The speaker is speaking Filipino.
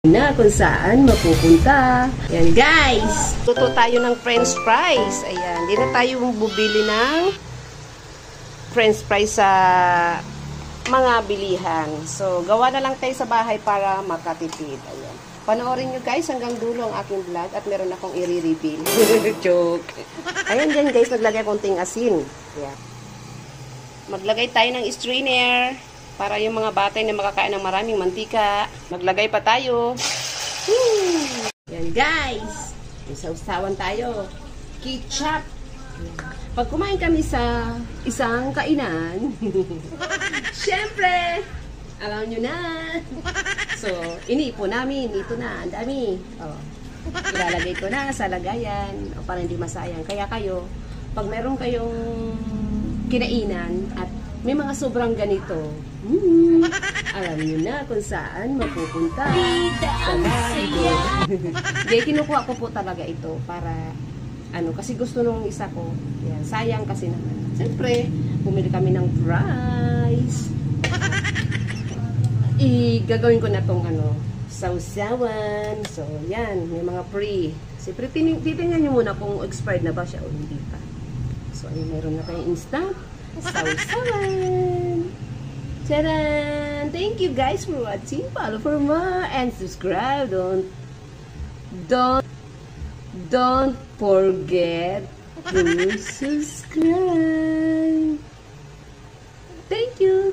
Na kung saan mapupunta. Yan guys, tuto tayo ng french fries. Ayan, di na tayo bubili ng french fries sa mga bilihan. So, gawa na lang tayo sa bahay para makatipid. Ayan. Panoorin nyo guys hanggang dulo ang aking vlog at meron akong i-reveal. Joke. Ayan dyan guys, maglagay konting asin. Ayan. Maglagay tayo ng strainer. Para yung mga batay na makakain ng maraming mantika. Maglagay pa tayo. Yan guys. May sausawan tayo. Ketchup. Pag kumain kami sa isang kainan, syempre, alam nyo na. So, iniipon namin. Ito na. Ang dami. Oh. Ilalagay ko na sa lagayan. O, para hindi masayang. Kaya kayo, pag meron kayong kinainan at may mga sobrang ganito, alam nyo na kung saan mapupunta. Kaya kinukuha ko po talaga ito para, kasi gusto nung isa ko. Yan, sayang kasi naman. Siyempre, bumili kami ng fries. Gagawin ko na tong sausawan. So, yan, may mga free. Siyempre, titingnan nyo muna kung expired na ba siya o hindi pa. So, meron na tayong instant sausawan. Tadaan! Thank you guys for watching. Follow for more and subscribe. Don't forget to subscribe. Thank you.